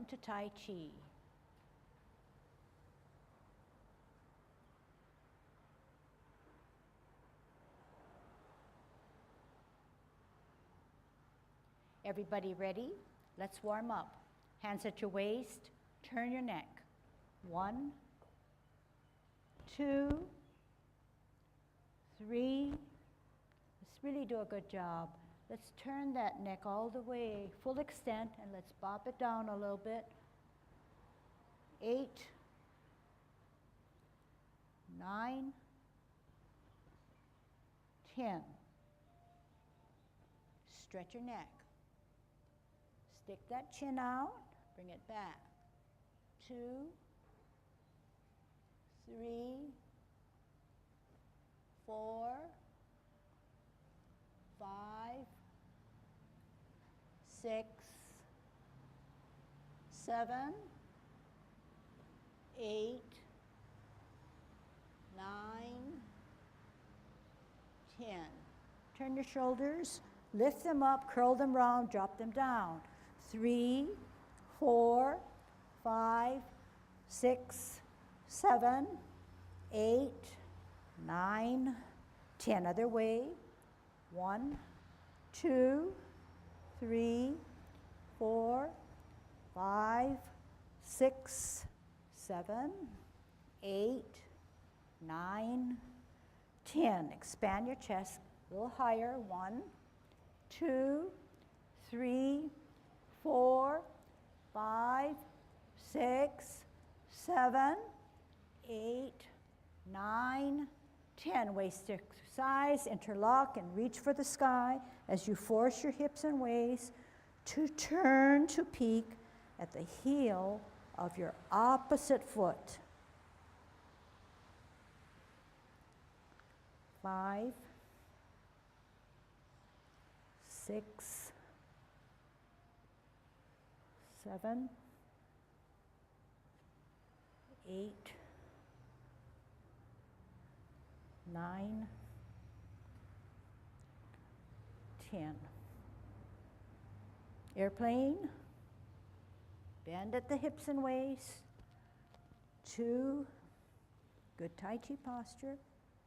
Welcome to Tai Chi. Everybody ready? Let's warm up. Hands at your waist, turn your neck. 1, 2, 3. Let's really do a good job. Let's turn that neck all the way, full extent, and let's bop it down a little bit. 8, 9, 10. Stretch your neck. Stick that chin out, bring it back. 2, 3, 4, 5, 6, 7, 8, 9, 10. Turn your shoulders, lift them up, curl them round, drop them down. 3, 4, 5, 6, 7, 8, 9, 10. Other way. 1, 2, 3, 4, 5, 6, 7, 8, 9, 10. Expand your chest a little higher. 1, 2, 3, 4, 5, 6, 7, 8, 9, 10. Waist exercise, interlock and reach for the sky as you force your hips and waist to turn to peak at the heel of your opposite foot. 5, 6, 7, 8, 9, 10. Airplane. Bend at the hips and waist. 2. Good Tai Chi posture.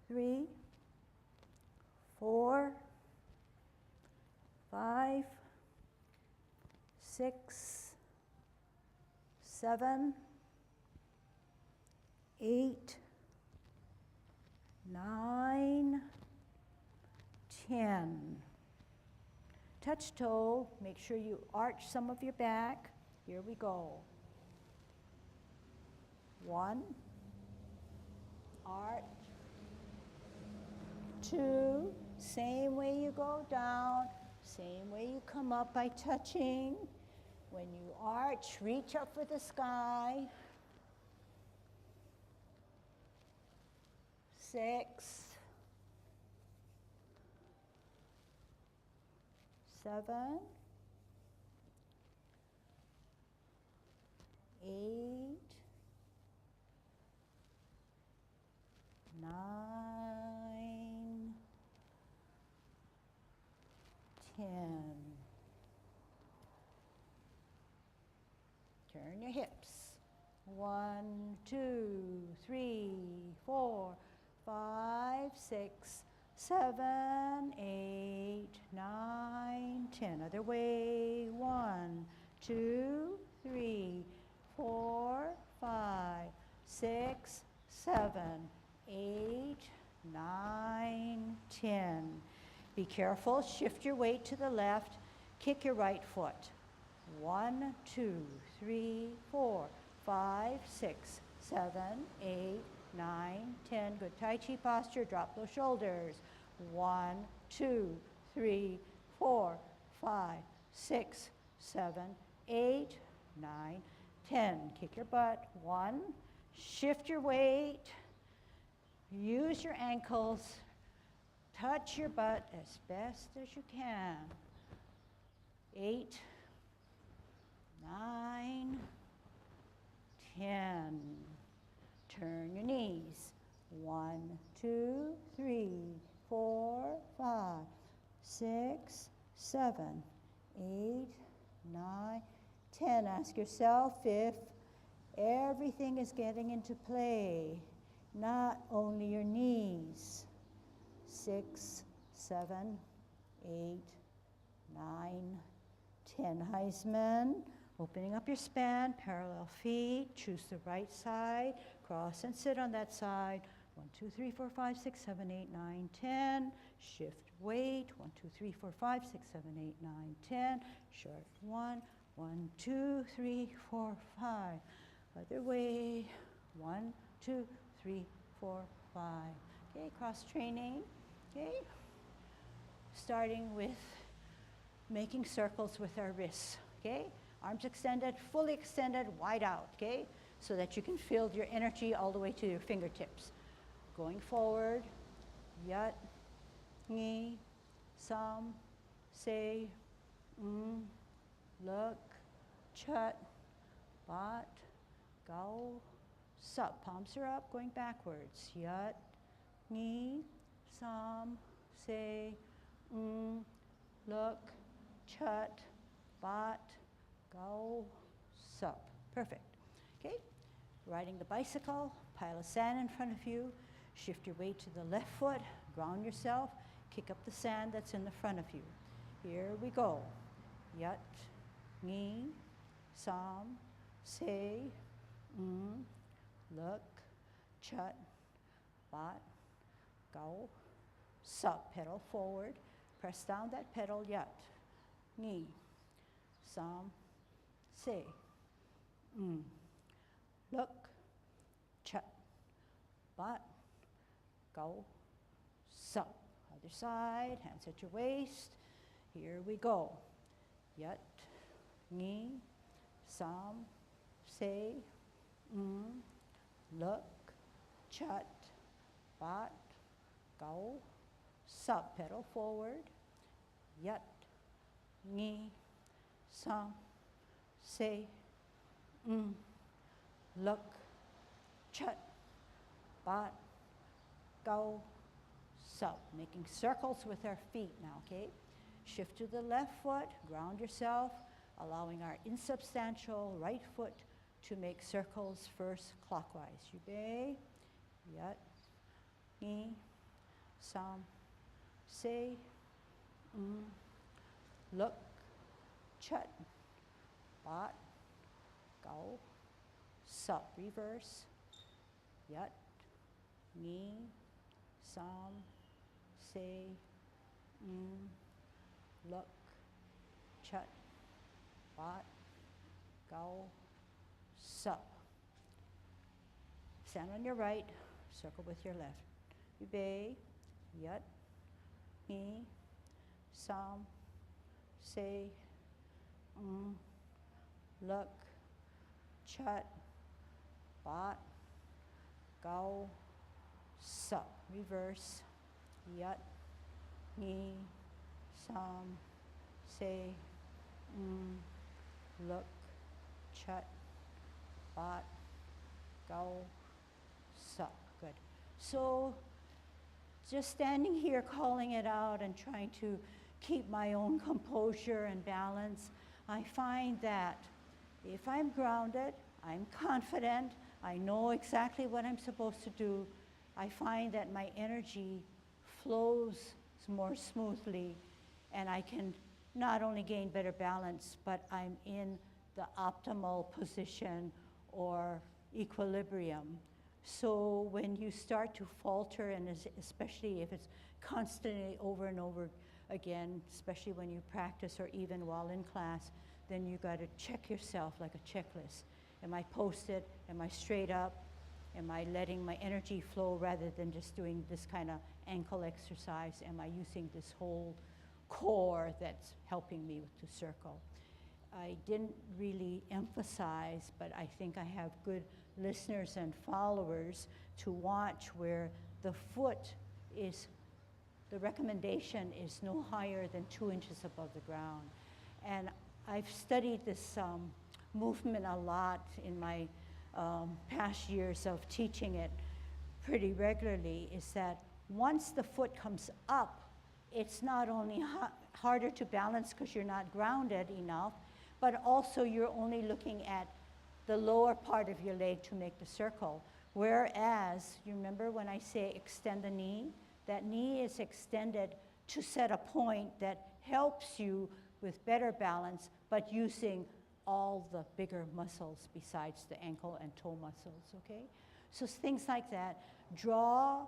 3, 4, 5, 6, 7, 8, 9, 10. Touch toe, make sure you arch some of your back. Here we go. 1, arch. 2, same way you go down, same way you come up by touching. When you arch, reach up for the sky. 6, 7, 8, 9, 10. Turn your hips. 1, 2, 3, 4, 5, 6, 7, 8, 9, 10. Other way. 1, 2, 3, 4, 5, 6, 7, 8, 9, 10. Be careful. Shift your weight to the left. Kick your right foot. 1, 2, 3, 4, 5, 6, 7, 8, 9, 10. Good Tai Chi posture. Drop those shoulders. 1, 2, 3, 4, 5, 6, 7, 8, 9, 10. Kick your butt. 1. Shift your weight. Use your ankles. Touch your butt as best as you can. 8, 9, 10. Turn your knees. 1, 2, 3, 4, 5, 6, 7, 8, 9, 10. Ask yourself if everything is getting into play, not only your knees. 6, 7, 8, 9, 10. Heisman. Opening up your span, parallel feet. Choose the right side. Cross and sit on that side. 1, 2, 3, 4, 5, 6, 7, 8, 9, 10. Shift weight. 1, 2, 3, 4, 5, 6, 7, 8, 9, 10. Short 1. 1, 2, 3, 4, 5. Other way. 1, 2, 3, 4, 5. Okay, cross training. Okay. Starting with making circles with our wrists. Okay. Arms extended, fully extended, wide out. Okay. So that you can feel your energy all the way to your fingertips. Going forward. Yat, ngi, sam, se, look, chut, bat, gao, sup. Palms are up, going backwards. Yat, ngi, sam, se, look, chut, bat, gao, sup. Perfect. Okay. Riding the bicycle, pile of sand in front of you. Shift your weight to the left foot, ground yourself, kick up the sand that's in the front of you. Here we go. Yat, ngi, sam, se, look, chut, bat, gao, sup. Pedal forward. Press down that pedal. Yat, ngi, sam, se, look, chut, bat, gao, sup. Other side, hands at your waist. Here we go. Yat, ngi, sam, se, look, chut, bat, gao, sup. Pedal forward. Yat, ngi, sam, se, look, chut, bat, gao, sup. Making circles with our feet now, okay? Shift to the left foot, ground yourself, allowing our insubstantial right foot to make circles first clockwise. Yubei, yat, ni, sam, se, look, chut, bat, gao, sup. Reverse. Yat, ni, sam, se, look, chut, bat, gao, sup. Stand on your right, circle with your left. Yubei, yat, ni, sam, se, look, chut, bat, gao, sup. Reverse. Yat, ni, sam, se, look, chut, bat, gao, sup. Good. So just standing here calling it out and trying to keep my own composure and balance, I find that if I'm grounded, I'm confident, I know exactly what I'm supposed to do, I find that my energy flows more smoothly and I can not only gain better balance, but I'm in the optimal position or equilibrium. So when you start to falter, and especially if it's constantly over and over again, especially when you practice or even while in class, then you got to check yourself like a checklist. Am I posted? Am I straight up? Am I letting my energy flow rather than just doing this kind of ankle exercise? Am I using this whole core that's helping me with the circle? I didn't really emphasize, but I think I have good listeners and followers to watch where the foot is, the recommendation is no higher than 2 inches above the ground. And I've studied this movement a lot in my past years of teaching it pretty regularly, is that once the foot comes up, it's not only harder to balance because you're not grounded enough, but also you're only looking at the lower part of your leg to make the circle. Whereas, you remember when I say extend the knee? That knee is extended to set a point that helps you with better balance, but using all the bigger muscles besides the ankle and toe muscles, okay? So things like that. Draw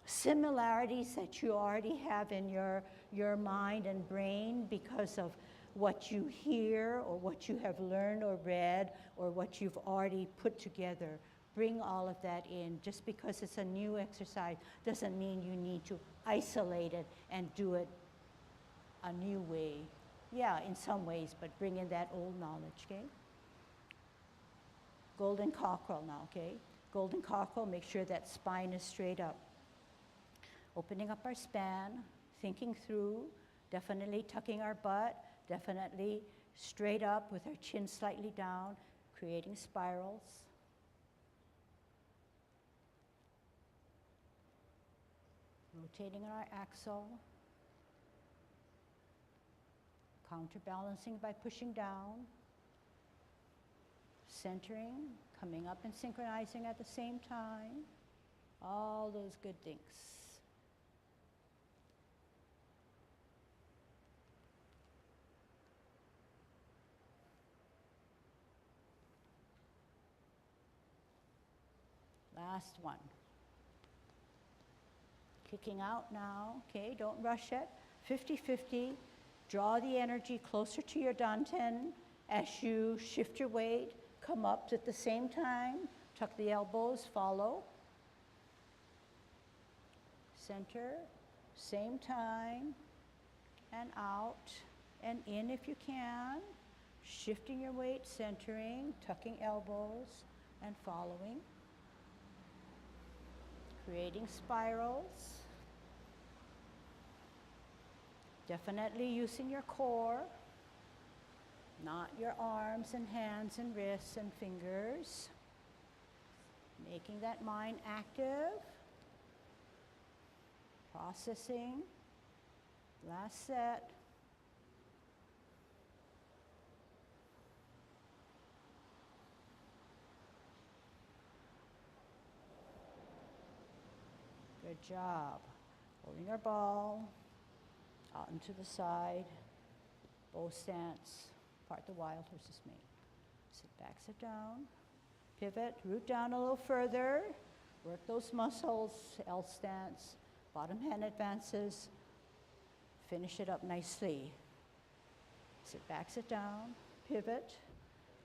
similarities that you already have in your mind and brain because of what you hear or what you have learned or read or what you've already put together. Bring all of that in. Just because it's a new exercise doesn't mean you need to isolate it and do it a new way. Yeah, in some ways, but bring in that old knowledge, okay? Golden cockerel now, okay? Golden cockerel, make sure that spine is straight up. Opening up our span, thinking through, definitely tucking our butt, definitely straight up with our chin slightly down, creating spirals. Rotating our axle. Counterbalancing by pushing down. Centering, coming up and synchronizing at the same time. All those good things. Last one. Kicking out now, okay, don't rush it. 50-50, draw the energy closer to your danten as you shift your weight, come up at the same time, tuck the elbows, follow. Center, same time, and out, and in if you can. Shifting your weight, centering, tucking elbows, and following. Creating spirals. Definitely using your core, not your arms and hands and wrists and fingers. Making that mind active. Processing. Last set. Good job. Holding our ball out into the side. Bow stance. Part the wild horse's mane. Sit back, sit down. Pivot, root down a little further. Work those muscles. L stance. Bottom hand advances. Finish it up nicely. Sit back, sit down. Pivot.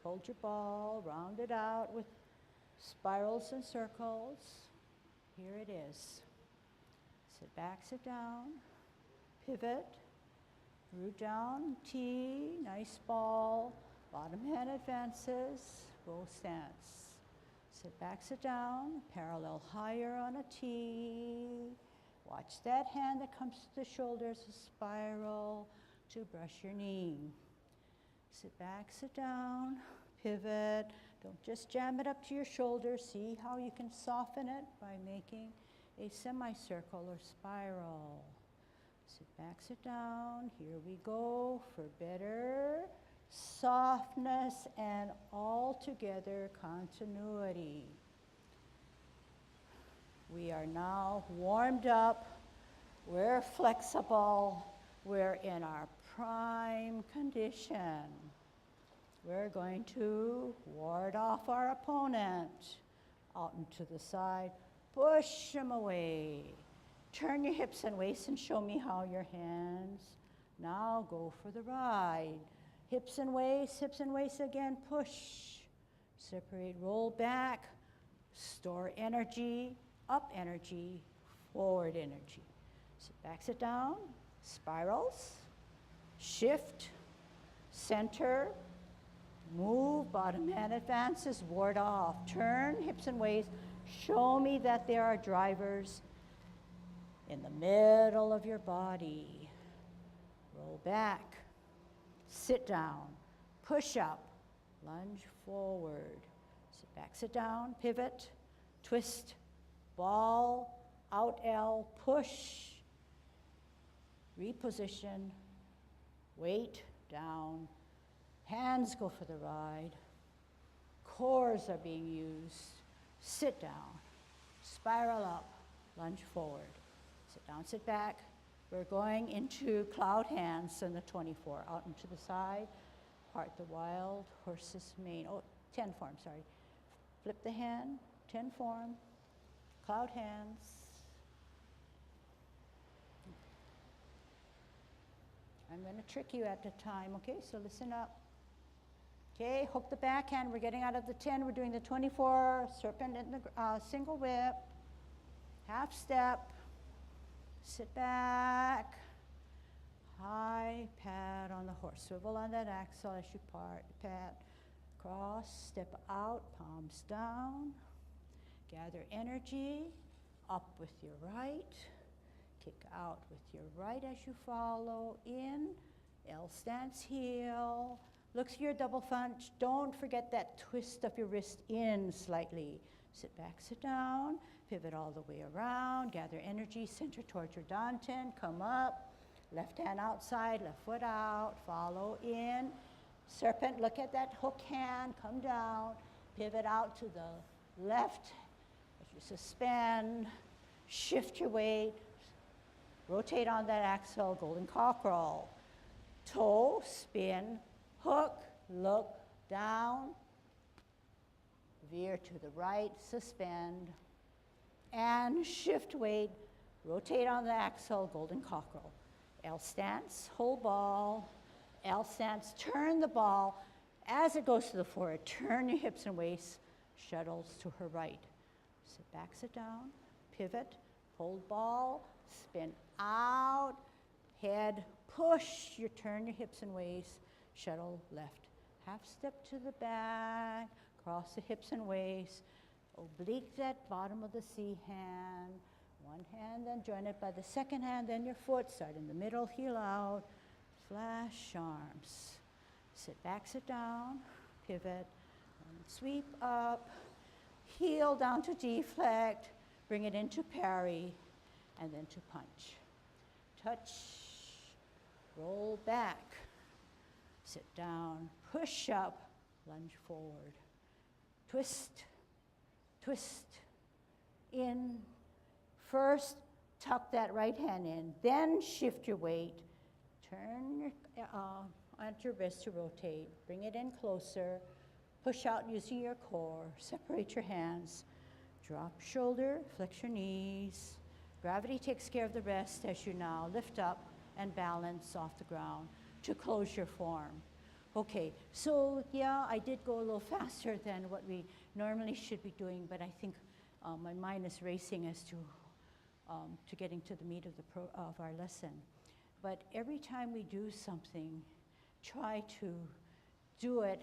Hold your ball. Round it out with spirals and circles. Here it is. Sit back, sit down, pivot, root down, T, nice ball, bottom hand advances, bow stance. Sit back, sit down, parallel higher on a T. Watch that hand that comes to the shoulders, a spiral to brush your knee. Sit back, sit down, pivot. Don't just jam it up to your shoulder. See how you can soften it by making a semicircle or spiral. Sit back, sit down. Here we go for better softness and altogether continuity. We are now warmed up. We're flexible. We're in our prime condition. We're going to ward off our opponent out into the side. Push him away. Turn your hips and waist and show me how your hands. Now go for the ride. Hips and waist again. Push. Separate, roll back. Store energy, up energy, forward energy. Sit back, sit down. Spirals. Shift. Center. Move, bottom hand advances, ward off. Turn, hips and waist. Show me that there are drivers in the middle of your body. Roll back, sit down, push up, lunge forward. Sit back, sit down, pivot, twist, ball, out L, push, reposition, weight down, Hands go for the ride. Cores are being used. Sit down. Spiral up. Lunge forward. Sit down, sit back. We're going into cloud hands in the 24. Out and to the side. Part the wild horse's mane. Oh, 10 form, sorry. Flip the hand. 10 form. Cloud hands. I'm going to trick you at the time, okay? So listen up. Okay, hook the backhand. We're getting out of the 10. We're doing the 24, serpent in the single whip. Half step. Sit back. High pad on the horse. Swivel on that axle as you pad. Cross, step out, palms down. Gather energy. Up with your right. Kick out with your right as you follow. In. L stance heel. Look to your double punch. Don't forget that twist of your wrist in slightly. Sit back, sit down. Pivot all the way around. Gather energy. Center towards your danten. Come up. Left hand outside. Left foot out. Follow in. Serpent. Look at that hook hand. Come down. Pivot out to the left. As you suspend. Shift your weight. Rotate on that axle. Golden cockerel. Toe. Spin. Hook, look, down, veer to the right, suspend, and shift weight, rotate on the axle, golden cockerel. L stance, hold ball, L stance, turn the ball. As it goes to the forward, turn your hips and waist, shuttles to her right. Sit back, sit down, pivot, hold ball, spin out, head, push, you turn your hips and waist, shuttle left. Half step to the back, cross the hips and waist, oblique that bottom of the C hand. One hand, then join it by the second hand, then your foot. Start in the middle, heel out, flash arms. Sit back, sit down, pivot, and sweep up, heel down to deflect, bring it into parry, and then to punch. Touch, roll back. Sit down, push up, lunge forward. Twist, twist, in. First, tuck that right hand in, then shift your weight. Turn your onto your wrist to rotate. Bring it in closer. Push out using your core. Separate your hands. Drop shoulder, flex your knees. Gravity takes care of the rest as you now lift up and balance off the ground to close your form. Okay, so yeah, I did go a little faster than what we normally should be doing, but I think my mind is racing as to getting to the meat of our lesson. But every time we do something, try to do it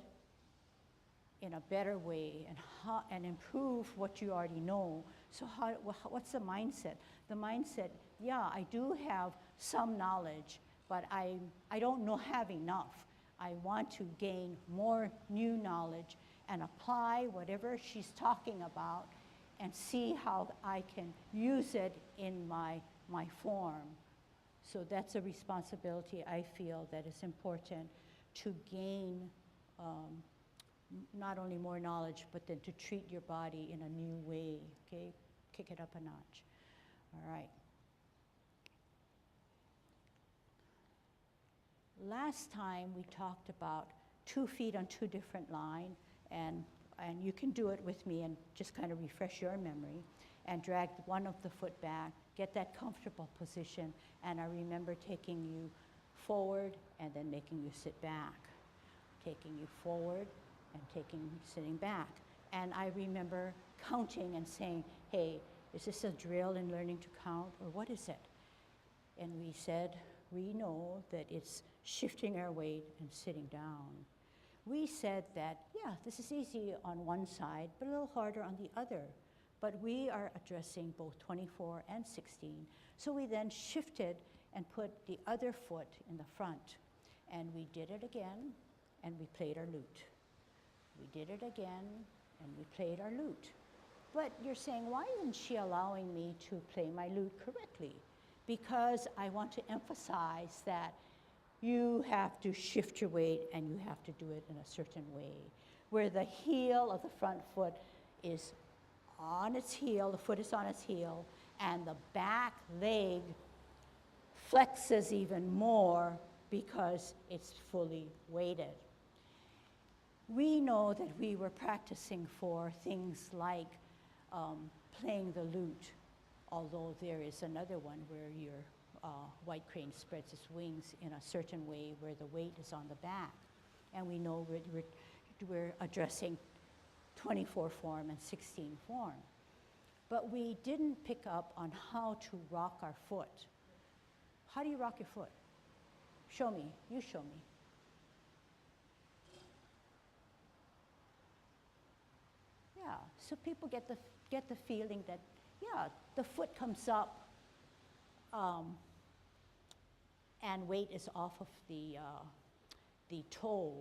in a better way and improve what you already know. So what's the mindset? The mindset, yeah, I do have some knowledge, but I don't have enough. I want to gain more new knowledge and apply whatever she's talking about and see how I can use it in my form. So that's a responsibility I feel that is important to gain not only more knowledge, but then to treat your body in a new way, okay? Kick it up a notch. All right. Last time we talked about 2 feet on 2 different lines, and you can do it with me and just kind of refresh your memory and drag one of the foot back, get that comfortable position, and I remember taking you forward and then making you sit back, taking you forward and sitting back. And I remember counting and saying, hey, is this a drill in learning to count, or what is it? And we said, we know that it's shifting our weight and sitting down. We said that, yeah, this is easy on one side, but a little harder on the other. But we are addressing both 24 and 16. So we then shifted and put the other foot in the front. And we did it again, and we played our lute. We did it again, and we played our lute. But you're saying, why isn't she allowing me to play my lute correctly? Because I want to emphasize that you have to shift your weight and you have to do it in a certain way. Where the heel of the front foot is on its heel, the foot is on its heel, and the back leg flexes even more because it's fully weighted. We know that we were practicing for things like playing the lute, although there is another one where your white crane spreads its wings in a certain way where the weight is on the back. And we know we're addressing 24 form and 16 form. But we didn't pick up on how to rock our foot. How do you rock your foot? Show me, you show me. Yeah, so people get the feeling that, yeah, the foot comes up and weight is off of the toe,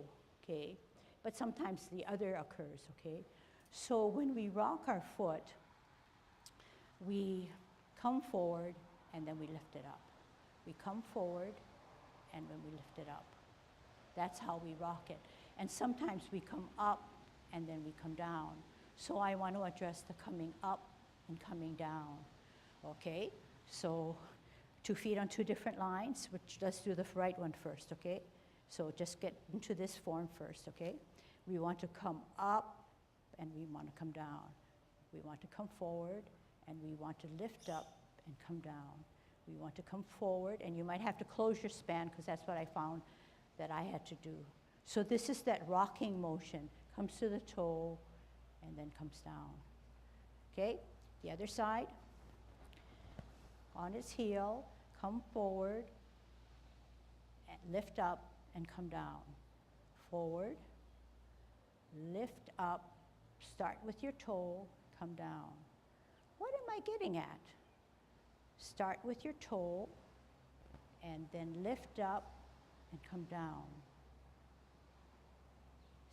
okay? But sometimes the other occurs, okay? So when we rock our foot, we come forward and then we lift it up. We come forward and then we lift it up. That's how we rock it. And sometimes we come up and then we come down. So I want to address the coming up and coming down, okay? So 2 feet on 2 different lines, which let's do the right one first, okay? So just get into this form first, okay? We want to come up and we want to come down. We want to come forward and we want to lift up and come down. We want to come forward, and you might have to close your span because that's what I found that I had to do. So this is that rocking motion. Comes to the toe and then comes down. Okay, the other side. On its heel, come forward, and lift up and come down. Forward, lift up, start with your toe, come down. What am I getting at? Start with your toe and then lift up and come down.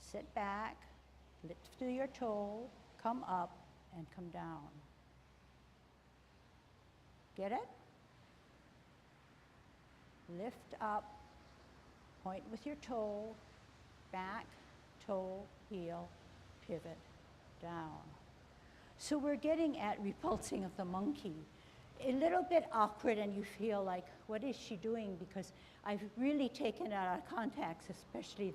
Sit back, lift through your toe, come up and come down. Get it? Lift up, point with your toe, back, toe, heel, pivot, down. So we're getting at repulsing of the monkey. A little bit awkward, and you feel like, what is she doing? Because I've really taken it out of context, especially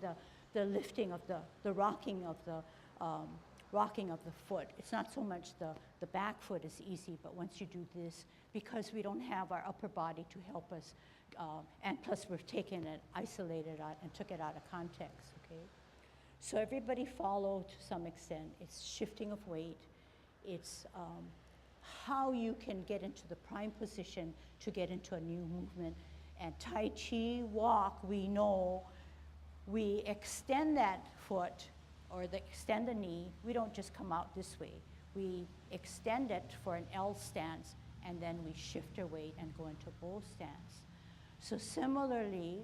the lifting of the rocking of the foot. It's not so much the back foot is easy, but once you do this, because we don't have our upper body to help us, and plus we've taken it, isolated it, and took it out of context, okay? So everybody follow to some extent. It's shifting of weight. It's how you can get into the prime position to get into a new movement. And Tai Chi walk, we know, we extend that foot or extend the knee. We don't just come out this way. We extend it for an L stance, and then we shift our weight and go into bow stance. So similarly,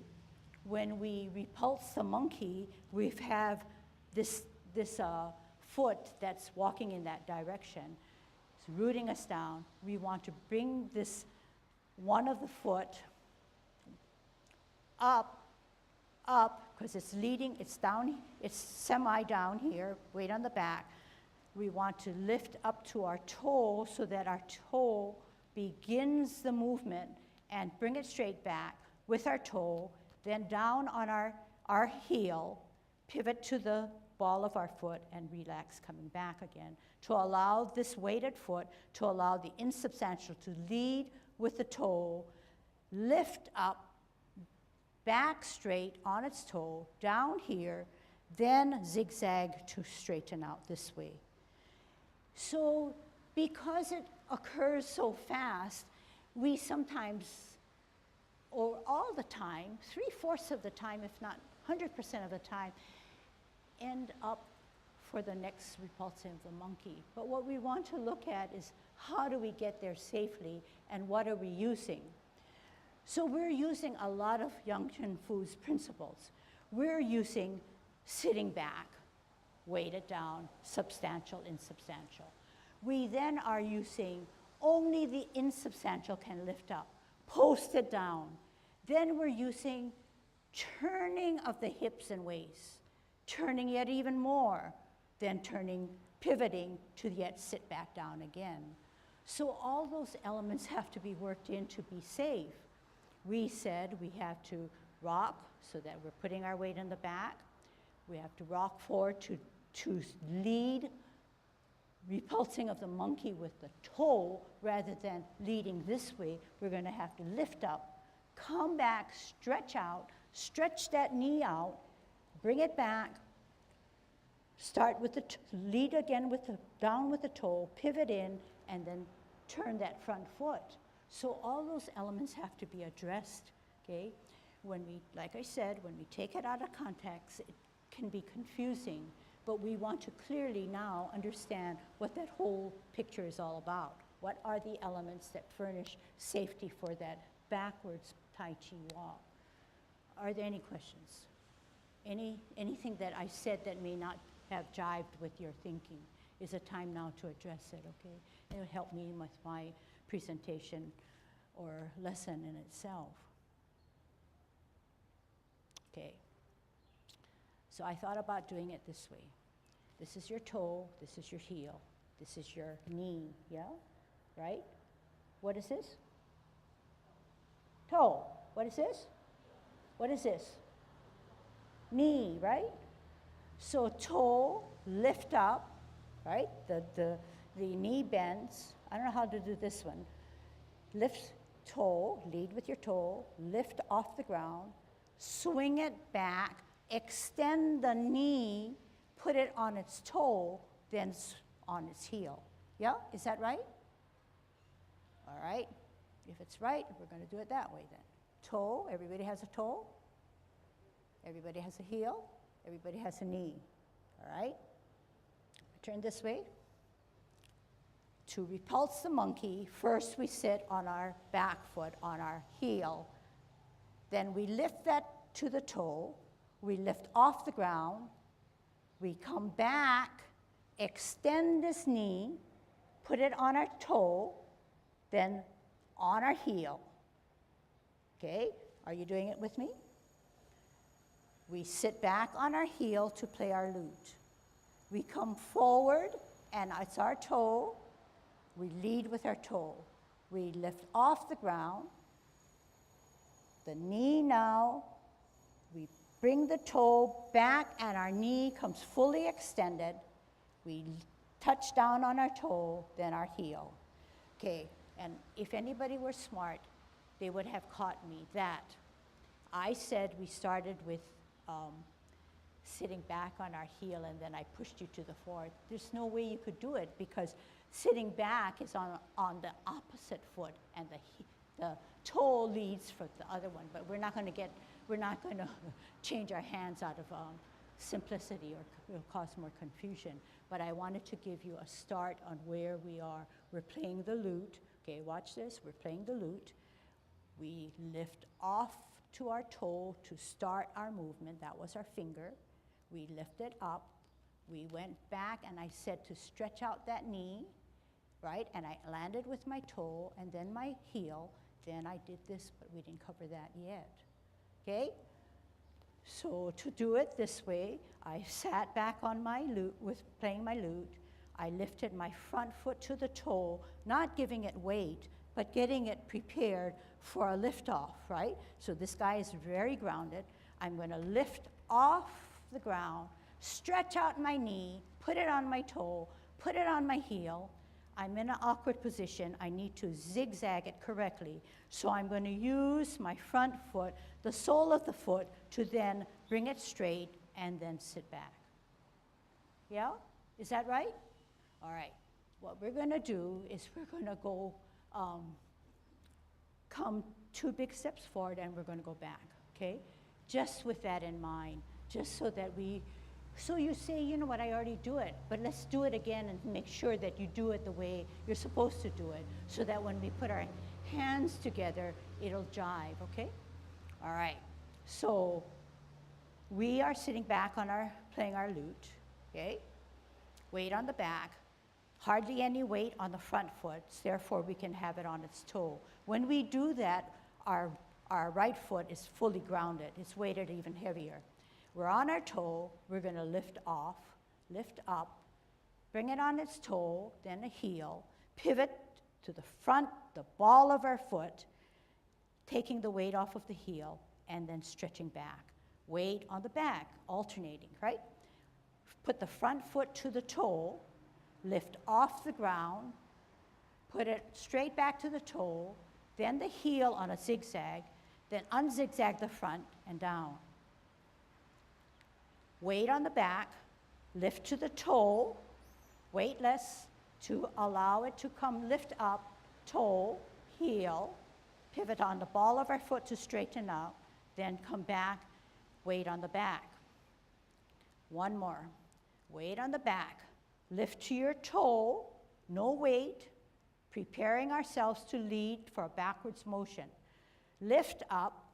when we repulse the monkey, we have this foot that's walking in that direction. It's rooting us down. We want to bring this one of the foot up, because it's leading, it's down, it's semi-down here, weight on the back. We want to lift up to our toe so that our toe begins the movement and bring it straight back with our toe, then down on our heel, pivot to the ball of our foot and relax coming back again to allow this weighted foot to allow the insubstantial to lead with the toe, lift up, back straight on its toe, down here, then zigzag to straighten out this way. So because it occurs so fast, we sometimes, or all the time, 3/4 of the time, if not 100% of the time, end up for the next repulsing of the monkey. But what we want to look at is how do we get there safely and what are we using? So we're using a lot of Yang Chen Fu's principles. We're using sitting back, weighted down, substantial, insubstantial. We then are using only the insubstantial can lift up, post it down. Then we're using turning of the hips and waist, turning yet even more, then turning, pivoting to yet sit back down again. So all those elements have to be worked in to be safe. We said we have to rock so that we're putting our weight in the back. We have to rock forward to lead, repulsing of the monkey with the toe rather than leading this way. We're going to have to lift up, come back, stretch out, stretch that knee out, bring it back, start with the lead again with the down with the toe, pivot in, and then turn that front foot. So all those elements have to be addressed, okay? When we, like I said, when we take it out of context, it can be confusing, but we want to clearly now understand what that whole picture is all about. What are the elements that furnish safety for that backwards Tai Chi walk? Are there any questions? Anything that I said that may not have jived with your thinking? Is a time now to address it, okay? It'll help me with my presentation or lesson in itself. Okay. So I thought about doing it this way. This is your toe, this is your heel, this is your knee, yeah? Right? What is this? Toe. What is this? What is this? Knee, right? So toe, lift up, right? The knee bends. I don't know how to do this one. Lift toe, lead with your toe, lift off the ground, swing it back, extend the knee, put it on its toe, then on its heel. Yeah, is that right? All right. If it's right, we're going to do it that way then. Toe, everybody has a toe. Everybody has a heel. Everybody has a knee. All right? Turn this way. To repulse the monkey, first we sit on our back foot, on our heel. Then we lift that to the toe. We lift off the ground. We come back, extend this knee, put it on our toe, then on our heel. Okay? Are you doing it with me? We sit back on our heel to play our lute. We come forward, and it's our toe. We lead with our toe. We lift off the ground. The knee now. We bring the toe back, and our knee comes fully extended. We touch down on our toe, then our heel. Okay, and if anybody were smart, they would have caught me that I said we started with sitting back on our heel, and then I pushed you to the floor. There's no way you could do it because sitting back is on the opposite foot, and the toe leads for the other one. But we're not going to change our hands out of simplicity, or it'll cause more confusion. But I wanted to give you a start on where we are. We're playing the lute. Okay, watch this. We're playing the lute. We lift off to our toe to start our movement. That was our finger. We lifted up. We went back, and I said to stretch out that knee, right? And I landed with my toe and then my heel. Then I did this, but we didn't cover that yet. Okay? So to do it this way, I sat back on my lute, playing my lute. I lifted my front foot to the toe, not giving it weight, but getting it prepared for a liftoff, right? So this guy is very grounded. I'm going to lift off the ground, stretch out my knee, put it on my toe, put it on my heel. I'm in an awkward position. I need to zigzag it correctly. So I'm going to use my front foot, the sole of the foot, to then bring it straight and then sit back. Yeah? Is that right? All right. What we're going to do is we're going to go come 2 big steps forward, and we're going to go back, okay? Just with that in mind, just so that so you say, you know what, I already do it, but let's do it again and make sure that you do it the way you're supposed to do it, so that when we put our hands together, it'll jive, okay? All right, so we are sitting back on playing our lute, okay? Weight on the back. Hardly any weight on the front foot, therefore we can have it on its toe. When we do that, our our right foot is fully grounded. It's weighted even heavier. We're on our toe. We're going to lift off, lift up, bring it on its toe, then a heel, pivot to the front, the ball of our foot, taking the weight off of the heel, and then stretching back. Weight on the back, alternating, right? Put the front foot to the toe, lift off the ground, put it straight back to the toe, then the heel on a zigzag, then unzigzag the front and down. Weight on the back, lift to the toe, weightless, to allow it to come lift up, toe, heel, pivot on the ball of our foot to straighten up, then come back, weight on the back. One more. Weight on the back, lift to your toe, no weight, preparing ourselves to lead for a backwards motion. Lift up,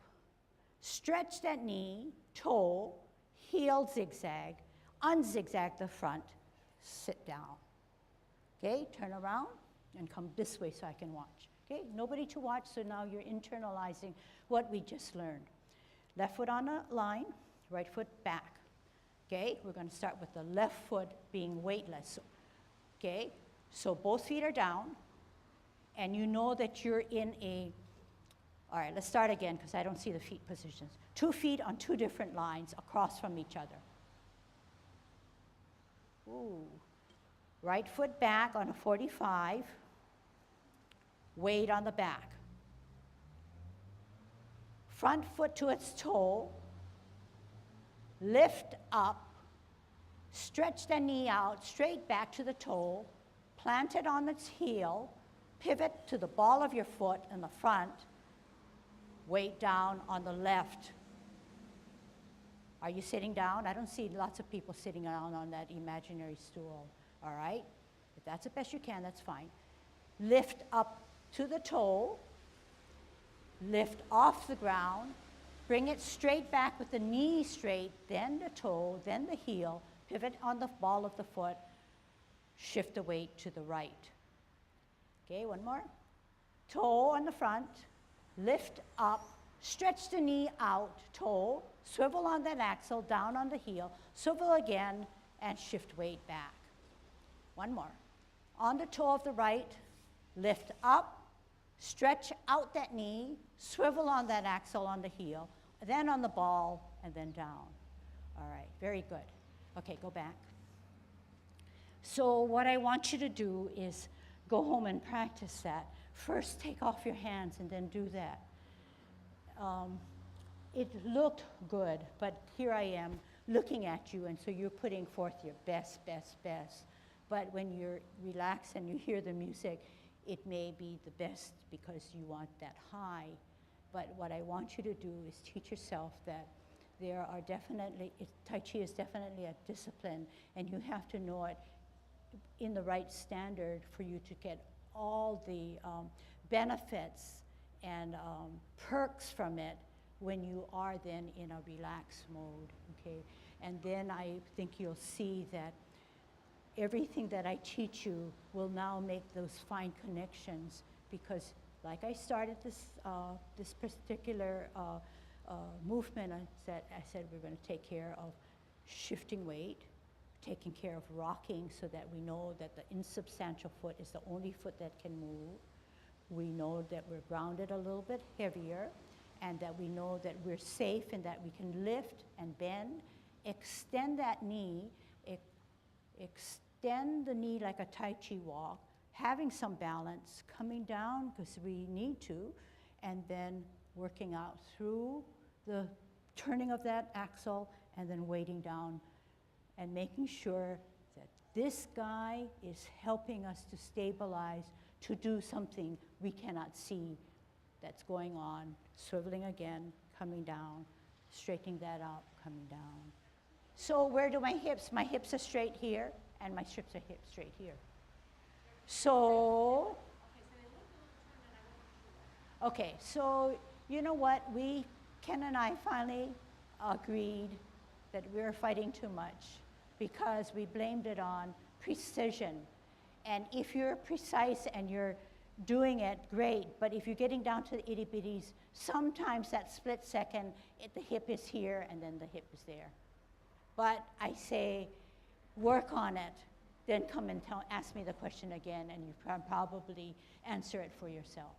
stretch that knee, toe, heel zigzag, unzigzag the front, sit down. Okay, turn around and come this way so I can watch. Okay, nobody to watch, so now you're internalizing what we just learned. Left foot on a line, right foot back. Okay, we're going to start with the left foot being weightless. Okay, so both feet are down, and you know that you're in a, all right, let's start again because I don't see the feet positions. 2 feet on 2 different lines across from each other. Ooh. Right foot back on a 45, weight on the back. Front foot to its toe, lift up, stretch the knee out, straight back to the toe, plant it on its heel, pivot to the ball of your foot in the front, weight down on the left. Are you sitting down? I don't see lots of people sitting down on that imaginary stool, all right? If that's the best you can, that's fine. Lift up to the toe, lift off the ground, bring it straight back with the knee straight, then the toe, then the heel, pivot on the ball of the foot, shift the weight to the right. Okay, one more. Toe on the front, lift up, stretch the knee out, toe, swivel on that axle, down on the heel, swivel again, and shift weight back. One more. On the toe of the right, lift up, stretch out that knee, swivel on that axle on the heel, then on the ball, and then down. All right, very good. Okay, go back. So what I want you to do is go home and practice that. First, take off your hands and then do that. It looked good, but here I am looking at you, and so you're putting forth your best. But when you're relaxed and you hear the music, it may be the best because you want that high. But what I want you to do is teach yourself that there are definitely, Tai Chi is definitely a discipline, and you have to know it in the right standard for you to get all the benefits and perks from it when you are then in a relaxed mode, okay? And then I think you'll see that everything that I teach you will now make those fine connections, because like I started this, this particular movement, I said we're going to take care of shifting weight, taking care of rocking so that we know that the insubstantial foot is the only foot that can move. We know that we're grounded a little bit heavier, and that we know that we're safe and that we can lift and bend, extend that knee, extend the knee like a Tai Chi walk, having some balance, coming down because we need to, and then working out through the turning of that axle and then weighting down and making sure that this guy is helping us to stabilize, to do something we cannot see that's going on, swiveling again, coming down, straightening that out, coming down. So where do my hips? My hips are straight here, and my strips are straight here. So, okay, so you know what? Ken and I finally agreed that we were fighting too much because we blamed it on precision. And if you're precise and you're doing it, great. But if you're getting down to the itty bitties, sometimes that split second, the hip is here and then the hip is there. But I say, work on it, then come and ask me the question again, and you can probably answer it for yourself.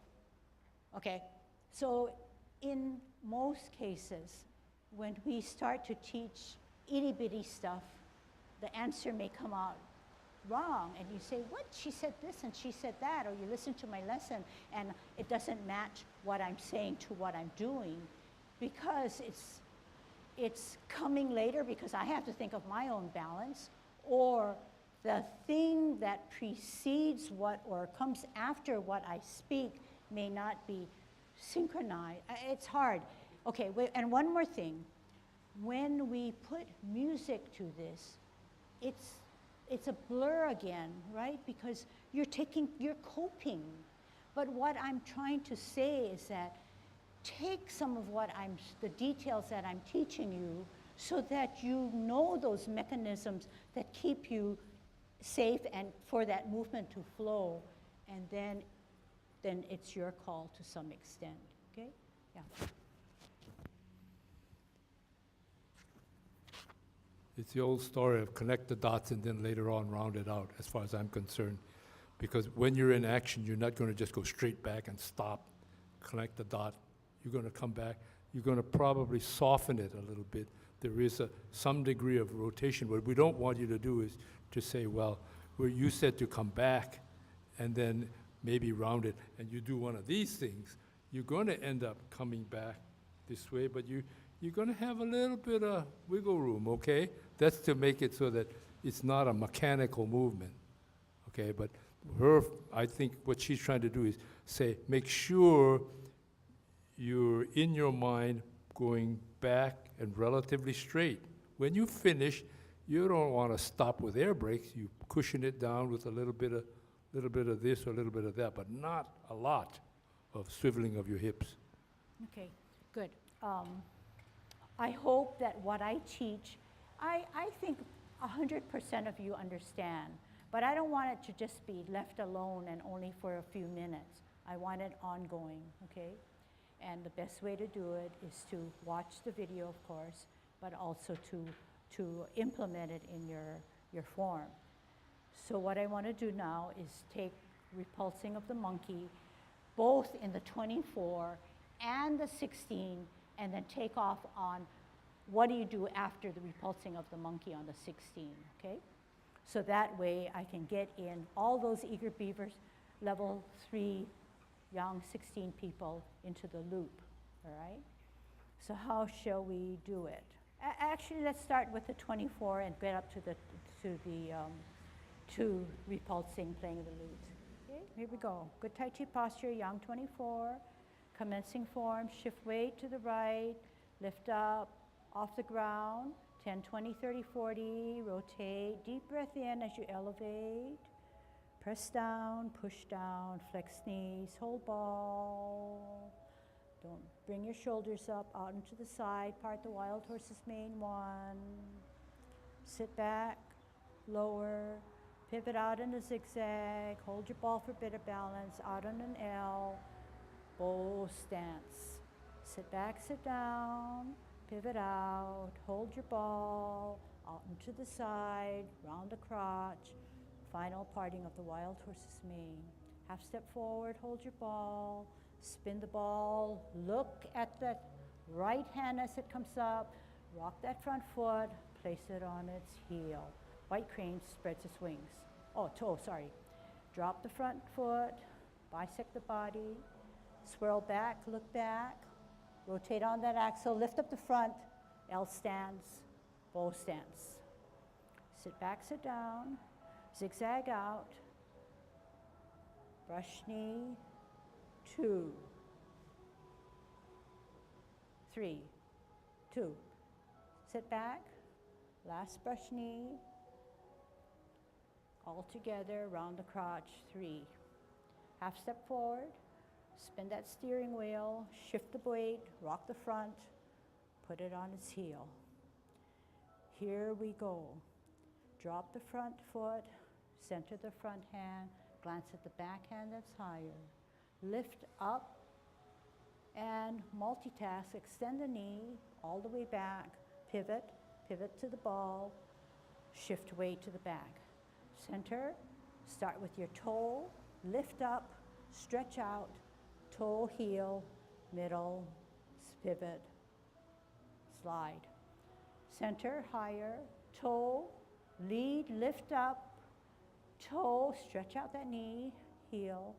Okay? So in most cases, when we start to teach itty bitty stuff, the answer may come out wrong, and you say, what? She said this and she said that, or you listen to my lesson and it doesn't match what I'm saying to what I'm doing, because it's coming later because I have to think of my own balance, or the thing that precedes what or comes after what I speak may not be synchronized. It's hard. Okay, wait, and one more thing. When we put music to this, it's a blur again, right? Because you're coping. But what I'm trying to say is that take some of the details that I'm teaching you so that you know those mechanisms that keep you safe and for that movement to flow, and then it's your call to some extent, okay? Yeah. It's the old story of connect the dots and then later on round it out, as far as I'm concerned. Because when you're in action, you're not going to just go straight back and stop, connect the dot. You're going to come back. You're going to probably soften it a little bit. There is some degree of rotation. What we don't want you to do is to say, well, where you said to come back and then maybe round it, and you do one of these things, you're going to end up coming back this way, but you're going to have a little bit of wiggle room, okay? That's to make it so that it's not a mechanical movement, okay? But I think what she's trying to do is say, make sure you're in your mind going back and relatively straight. When you finish, you don't want to stop with air brakes. You cushion it down with a little bit of this or a little bit of that, but not a lot of swiveling of your hips. Okay, good. I hope that what I teach, I think 100% of you understand, but I don't want it to just be left alone and only for a few minutes. I want it ongoing, okay? And the best way to do it is to watch the video, of course, but also to implement it in your form. So what I want to do now is take repulsing of the monkey, both in the 24 and the 16, and then take off on what do you do after the repulsing of the monkey on the 16, okay? So that way I can get in all those eager beavers, level 3, young 16 people into the loop, all right? So how shall we do it? Actually, let's start with the 24 and get up to the 2 repulsing, playing the lute. Okay, here we go. Good Tai Chi posture, yang 24. Commencing form, shift weight to the right, lift up, off the ground, 10, 20, 30, 40, rotate, deep breath in as you elevate, press down, push down, flex knees, hold ball. Don't bring your shoulders up, out into the side, part the wild horse's mane, 1. Sit back, lower, pivot out in a zigzag, hold your ball for better balance, out on an L, bow stance. Sit back, sit down, pivot out, hold your ball, out into the side, round the crotch, final parting of the wild horse's mane. Half step forward, hold your ball, spin the ball, look at that right hand as it comes up, rock that front foot, place it on its heel. White crane spreads its wings. Oh, toe, sorry. Drop the front foot, bisect the body, swirl back, look back, rotate on that axle, lift up the front, L stance, bow stance. Sit back, sit down, zigzag out, brush knee, 2, 3, 2. Sit back, last brush knee, all together, round the crotch, 3. Half step forward, spin that steering wheel, shift the weight, rock the front, put it on its heel. Here we go. Drop the front foot, center the front hand, glance at the backhand that's higher. Lift up and multitask, extend the knee all the way back, pivot to the ball, shift weight to the back. Center, start with your toe, lift up, stretch out, toe, heel, middle, pivot, slide. Center, higher, toe, lead, lift up, toe, stretch out that knee, heel,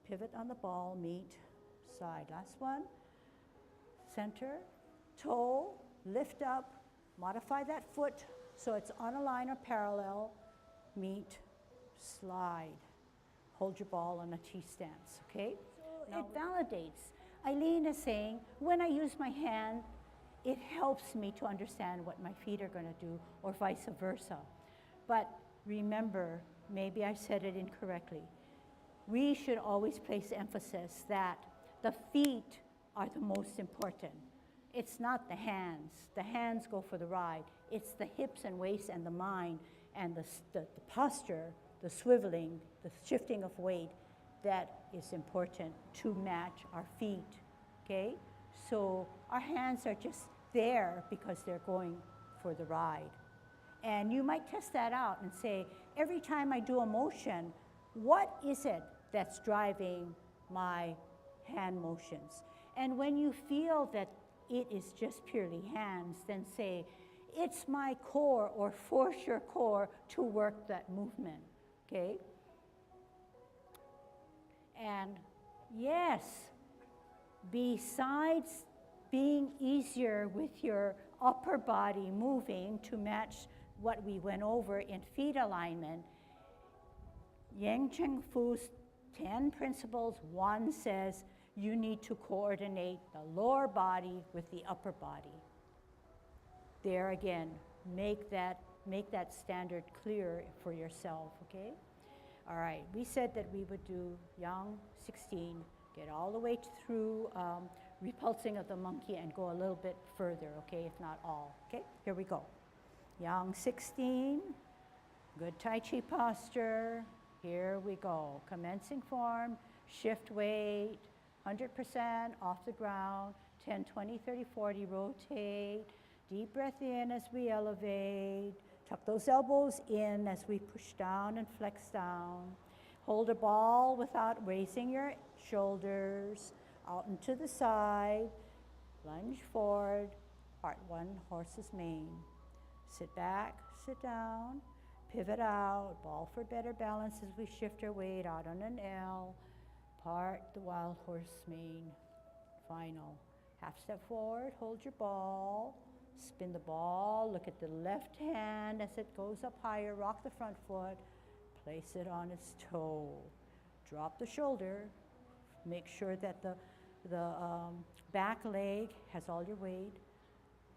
pivot on the ball, meet, side. Last one. Center, toe, lift up, modify that foot so it's on a line or parallel, meet, slide. Hold your ball in a T stance, okay? So it validates. Eileen is saying, when I use my hand, it helps me to understand what my feet are going to do, or vice versa. But remember, maybe I said it incorrectly. We should always place emphasis that the feet are the most important. It's not the hands. The hands go for the ride. It's the hips and waist and the mind and the posture, the swiveling, the shifting of weight that is important to match our feet, okay? So our hands are just there because they're going for the ride. And you might test that out and say, every time I do a motion, what is it that's driving my hand motions? And when you feel that it is just purely hands, then say, it's my core, or force your core to work that movement, okay? And yes, besides being easier with your upper body moving to match what we went over in feet alignment, Yang Cheng Fu's 10 principles, 1 says you need to coordinate the lower body with the upper body. There again, make that standard clear for yourself, okay? All right, we said that we would do Yang 16, get all the way through repulsing of the monkey and go a little bit further, okay, if not all, okay? Here we go. Yang 16, good Tai Chi posture. Here we go. Commencing form, shift weight, 100% off the ground, 10, 20, 30, 40, rotate. Deep breath in as we elevate. Tuck those elbows in as we push down and flex down. Hold a ball without raising your shoulders. Out and to the side. Lunge forward. Part 1, horse's mane. Sit back, sit down. Pivot out. Ball for better balance as we shift our weight out on an L. Part the wild horse mane. Final. Half step forward. Hold your ball. Spin the ball, look at the left hand as it goes up higher, rock the front foot, place it on its toe. Drop the shoulder, make sure that the back leg has all your weight.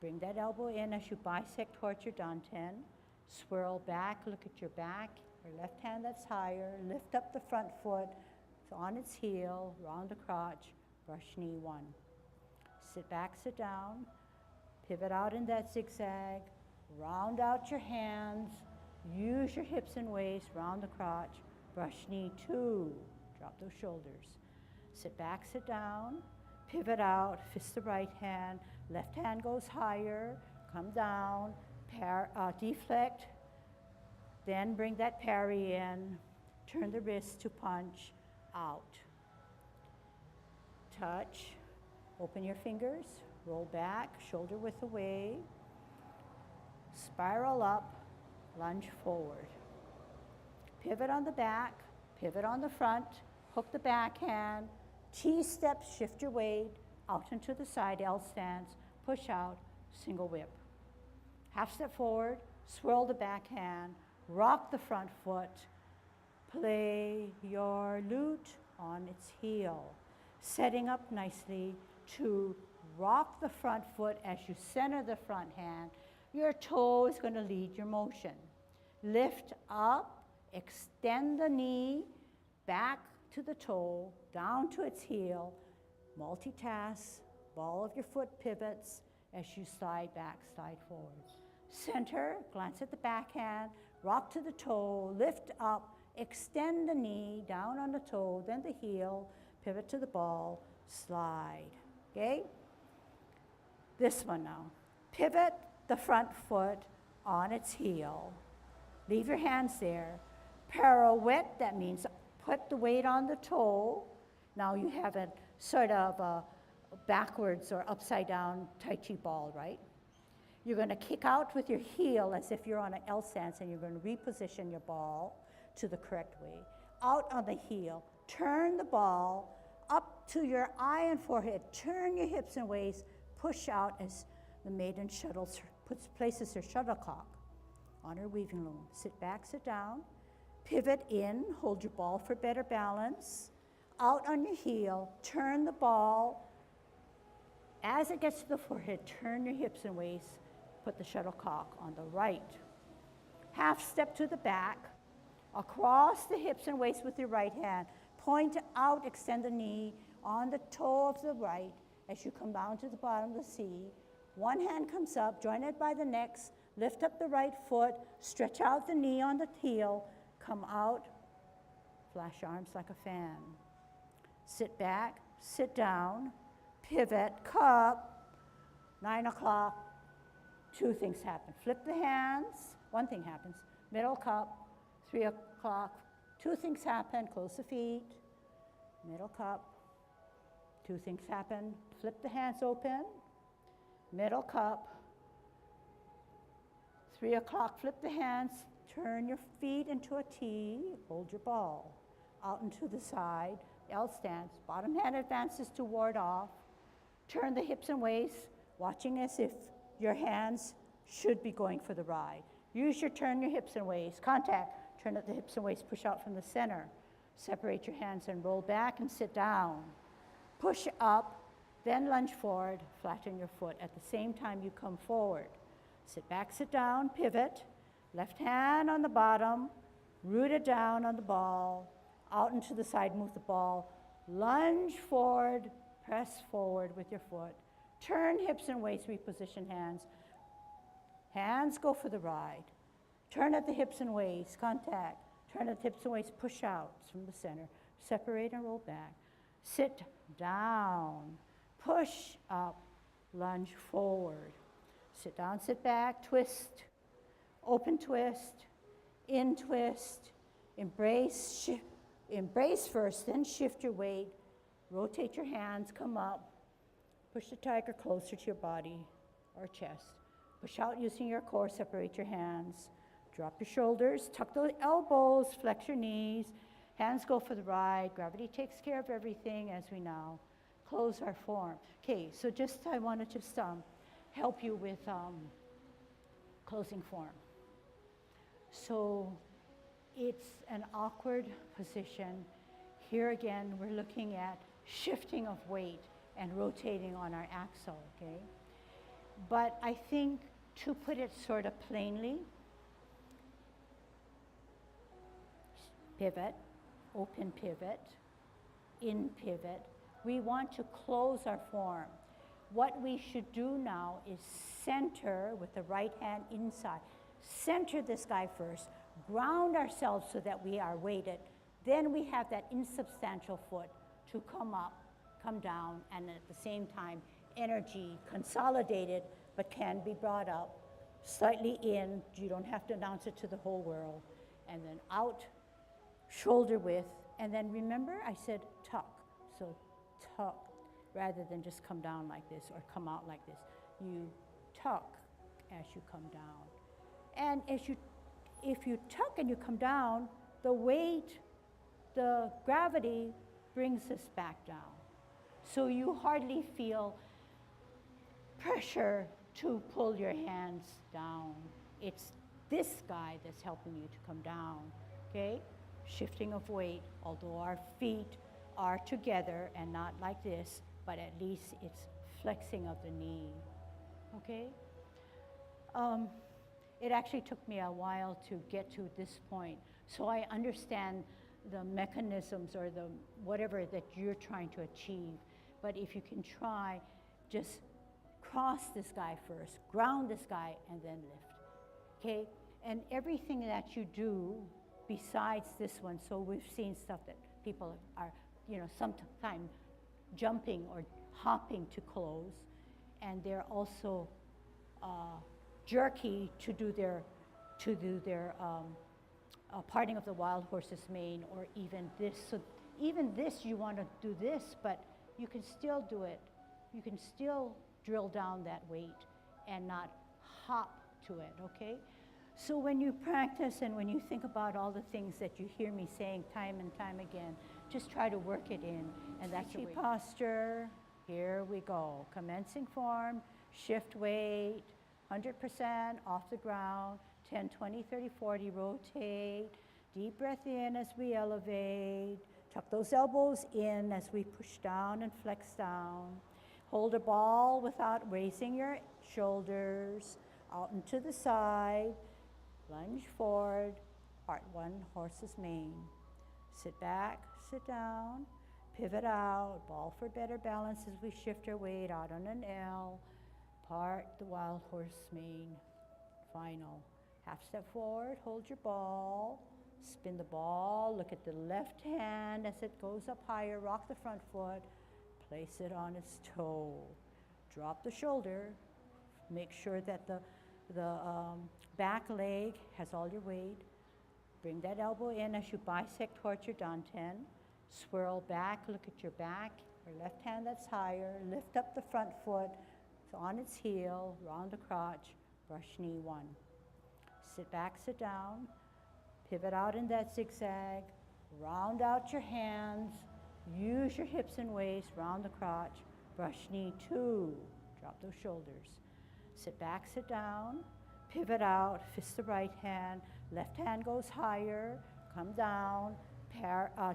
Bring that elbow in as you bisect towards your dantian. Swirl back, look at your back, your left hand that's higher, lift up the front foot, it's on its heel, round the crotch, brush knee 1. Sit back, sit down. Pivot out in that zigzag, round out your hands, use your hips and waist, round the crotch, brush knee 2, drop those shoulders. Sit back, sit down, pivot out, fist the right hand, left hand goes higher, come down, deflect, then bring that parry in, turn the wrist to punch, out. Touch, open your fingers, roll back, shoulder width away, spiral up, lunge forward. Pivot on the back, pivot on the front, hook the backhand, T-steps, shift your weight, out into the side, L stance, push out, single whip. Half step forward, swirl the backhand, rock the front foot, play your lute on its heel, setting up nicely to rock the front foot as you center the front hand. Your toe is going to lead your motion. Lift up, extend the knee, back to the toe, down to its heel, multitask, ball of your foot pivots as you slide back, slide forward. Center, glance at the backhand, rock to the toe, lift up, extend the knee, down on the toe, then the heel, pivot to the ball, slide, okay? This one now. Pivot the front foot on its heel. Leave your hands there. Pirouette, that means put the weight on the toe. Now you have a sort of a backwards or upside down Tai Chi ball, right? You're going to kick out with your heel as if you're on an L stance, and you're going to reposition your ball to the correct way. Out on the heel. Turn the ball up to your eye and forehead. Turn your hips and waist. Push out as the maiden places her shuttlecock on her weaving loom. Sit back, sit down. Pivot in. Hold your ball for better balance. Out on your heel. Turn the ball. As it gets to the forehead, turn your hips and waist. Put the shuttlecock on the right. Half step to the back, across the hips and waist with your right hand. Point out, extend the knee on the toe of the right as you come down to the bottom of the C. One hand comes up, join it by the next, lift up the right foot, stretch out the knee on the heel, come out, flash arms like a fan. Sit back, sit down, pivot, cup, 9 o'clock. Two things happen. Flip the hands, one thing happens. Middle cup, 3 o'clock. Two things happen. Close the feet. Middle cup. Two things happen. Flip the hands open. Middle cup. 3 o'clock, flip the hands. Turn your feet into a T. Hold your ball. Out and to the side. L stance. Bottom hand advances to ward off. Turn the hips and waist, watching as if your hands should be going for the ride. Use your turn your hips and waist. Contact. Turn at the hips and waist. Push out from the center. Separate your hands and roll back and sit down. Push up, then lunge forward. Flatten your foot. At the same time, you come forward. Sit back, sit down, pivot. Left hand on the bottom. Root it down on the ball. Out and to the side, move the ball. Lunge forward. Press forward with your foot. Turn hips and waist, reposition hands. Hands go for the ride. Turn at the hips and waist, contact. Turn at the hips and waist, push out from the center. Separate and roll back. Sit down. Push up, lunge forward. Sit down, sit back, twist. Open twist, in twist. Embrace first, then shift your weight. Rotate your hands, come up. Push the tiger closer to your body or chest. Push out using your core, separate your hands. Drop your shoulders, tuck the elbows, flex your knees. Hands go for the ride. Gravity takes care of everything as we now close our form. Okay, so I want to help you with closing form. So it's an awkward position. Here again, we're looking at shifting of weight and rotating on our axle, okay? But I think to put it sort of plainly, pivot, open pivot, in pivot. We want to close our form. What we should do now is center with the right hand inside. Center this guy first, ground ourselves so that we are weighted. Then we have that insubstantial foot to come up, come down, and at the same time, energy consolidated, but can be brought up slightly in. You don't have to announce it to the whole world. And then out, shoulder width. And then remember, I said tuck. So tuck, rather than just come down like this or come out like this. You tuck as you come down. And if you tuck and you come down, the weight, the gravity brings us back down. So you hardly feel pressure to pull your hands down. It's this guy that's helping you to come down, okay? Shifting of weight, although our feet are together and not like this, but at least it's flexing of the knee, okay? It actually took me a while to get to this point, so I understand the mechanisms or the whatever that you're trying to achieve. But if you can try, just cross this guy first, ground this guy, and then lift, okay? And everything that you do besides this one. So we've seen stuff that people are, sometimes jumping or hopping to close, and they're also jerky to do their parting of the wild horse's mane, or even this. So even this, you want to do this, but you can still do it. You can still drill down that weight and not hop to it, okay? So when you practice and when you think about all the things that you hear me saying time and time again, just try to work it in. And that's your posture. Here we go. Commencing form, shift weight, 100% off the ground, 10, 20, 30, 40, rotate. Deep breath in as we elevate. Tuck those elbows in as we push down and flex down. Hold a ball without raising your shoulders. Out and to the side. Lunge forward. Part one, horse's mane. Sit back, sit down. Pivot out. Ball for better balance as we shift our weight out on an L. Part the wild horse mane. Final. Half step forward. Hold your ball. Spin the ball. Look at the left hand as it goes up higher. Rock the front foot. Place it on its toe. Drop the shoulder. Make sure that the back leg has all your weight. Bring that elbow in as you bisect towards your danten. Swirl back, look at your back, your left hand that's higher. Lift up the front foot, it's on its heel, round the crotch, brush knee one. Sit back, sit down. Pivot out in that zigzag. Round out your hands. Use your hips and waist, round the crotch, brush knee two. Drop those shoulders. Sit back, sit down. Pivot out, fist the right hand. Left hand goes higher, come down,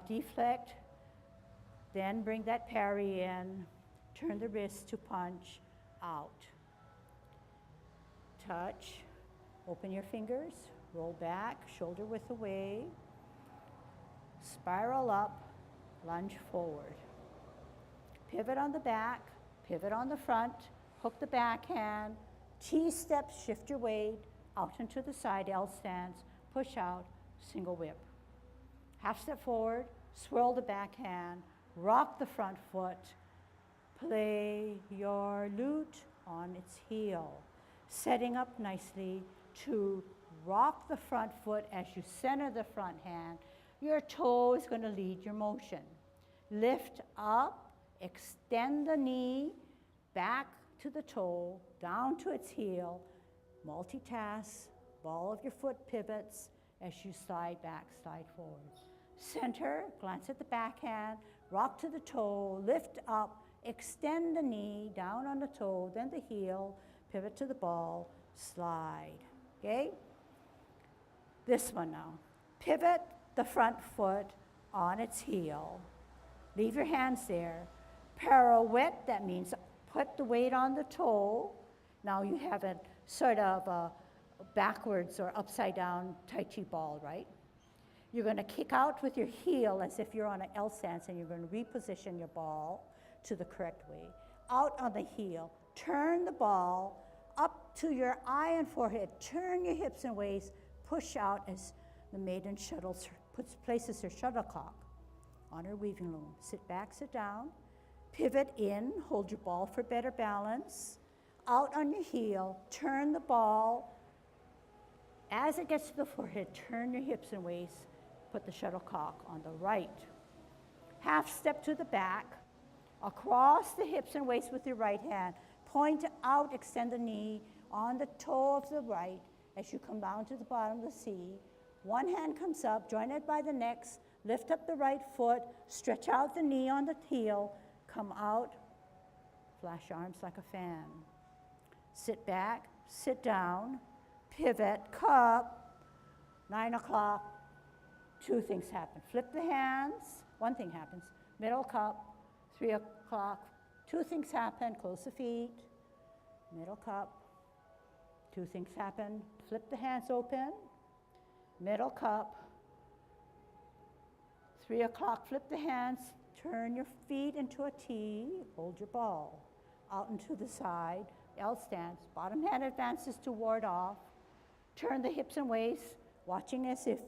deflect. Then bring that parry in. Turn the wrist to punch, out. Touch, open your fingers, roll back, shoulder width away. Spiral up. Lunge forward. Pivot on the back, pivot on the front, hook the backhand, T-step, shift your weight, out into the side, L stance, push out, single whip. Half step forward, swirl the backhand, rock the front foot, play your lute on its heel, setting up nicely to rock the front foot as you center the front hand. Your toe is going to lead your motion. Lift up, extend the knee, back to the toe, down to its heel, multitask, ball of your foot pivots as you slide back, slide forward. Center, glance at the backhand, rock to the toe, lift up, extend the knee, down on the toe, then the heel, pivot to the ball, slide, okay? This one now. Pivot the front foot on its heel. Leave your hands there. Pirouette, that means put the weight on the toe. Now you have a sort of a backwards or upside down Tai Chi ball, right? You're going to kick out with your heel as if you're on an L stance, and you're going to reposition your ball to the correct way. Out on the heel. Turn the ball up to your eye and forehead. Turn your hips and waist. Push out as the maiden shuttles, places her shuttlecock on her weaving loom. Sit back, sit down. Pivot in, hold your ball for better balance. Out on your heel, turn the ball. As it gets to the forehead, turn your hips and waist. Put the shuttlecock on the right. Half step to the back, across the hips and waist with your right hand. Point out, extend the knee on the toe of the right as you come down to the bottom of the C. One hand comes up, join it by the next, lift up the right foot, stretch out the knee on the heel, come out, flash arms like a fan. Sit back, sit down, pivot, cup, 9 o'clock, two things happen. Flip the hands, one thing happens. Middle cup, 3 o'clock, two things happen. Close the feet, middle cup, two things happen. Flip the hands open, middle cup, 3 o'clock, flip the hands, turn your feet into a T, hold your ball. Out and to the side, L stance, bottom hand advances to ward off. Turn the hips and waist, watching as if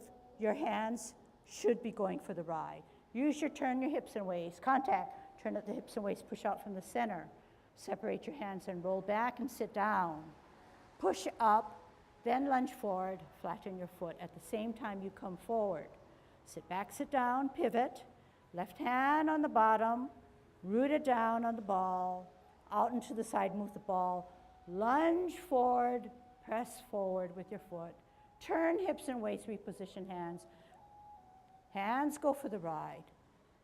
your hands should be going for the ride. Use your turn your hips and waist. Contact. Turn at the hips and waist. Push out from the center. Separate your hands and roll back and sit down. Push up, then lunge forward. Flatten your foot. At the same time, you come forward. Sit back, sit down, pivot. Left hand on the bottom. Root it down on the ball. Out and to the side, move the ball. Lunge forward. Press forward with your foot. Turn hips and waist, reposition hands. Hands go for the ride.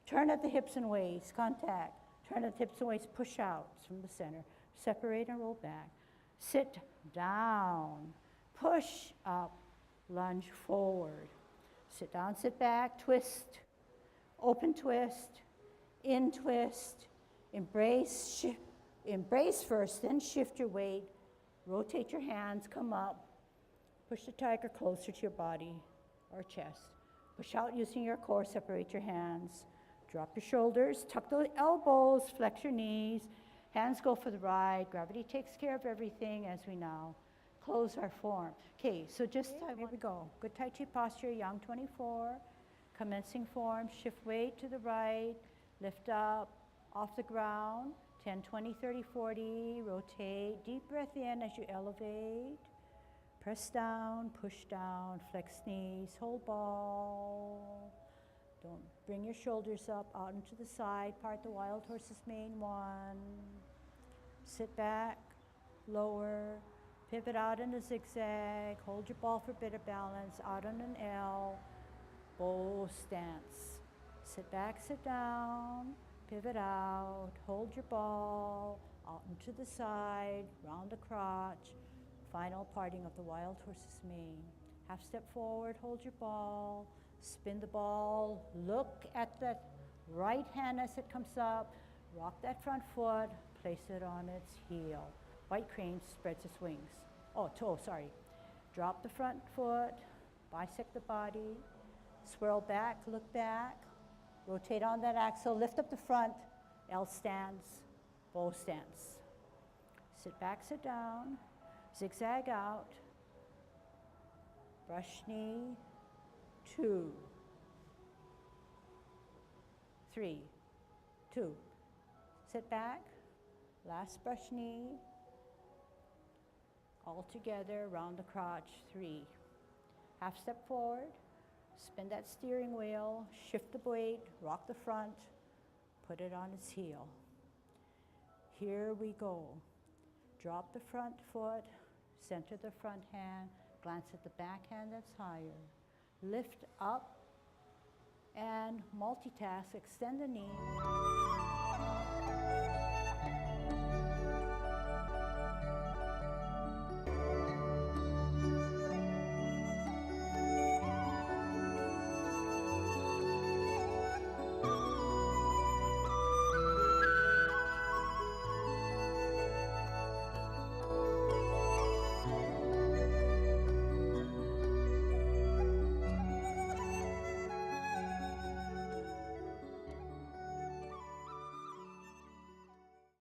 Turn at the hips and waist, contact. Turn at the hips and waist, push out from the center. Separate and roll back. Sit down. Push up, lunge forward. Sit down, sit back, twist. Open twist, in twist. Embrace first, then shift your weight. Rotate your hands, come up. Push the tiger closer to your body or chest. Push out using your core, separate your hands. Drop your shoulders, tuck the elbows, flex your knees. Hands go for the ride. Gravity takes care of everything as we now close our form. Okay, so just here we go. Good Tai Chi posture, Yang 24. Commencing form, shift weight to the right, lift up, off the ground. 10, 20, 30, 40, rotate. Deep breath in as you elevate. Press down, push down, flex knees, hold ball. Don't bring your shoulders up, out into the side, part the wild horse's mane, 1. Sit back, lower, pivot out in a zigzag, hold your ball for better balance, out on an L, bow stance. Sit back, sit down, pivot out, hold your ball, out into the side, round the crotch, final parting of the wild horse's mane. Half step forward, hold your ball, spin the ball, look at the right hand as it comes up, rock that front foot, place it on its heel. White crane spreads its wings. Oh, toe, sorry. Drop the front foot, bisect the body, swirl back, look back, rotate on that axle, lift up the front, L stance, bow stance. Sit back, sit down, zigzag out, brush knee, 2, 3, 2. Sit back, last brush knee, all together, round the crotch, 3. Half step forward, spin that steering wheel, shift the weight, rock the front, put it on its heel. Here we go. Drop the front foot, center the front hand, glance at the back hand that's higher. Lift up and multitask, extend the knee,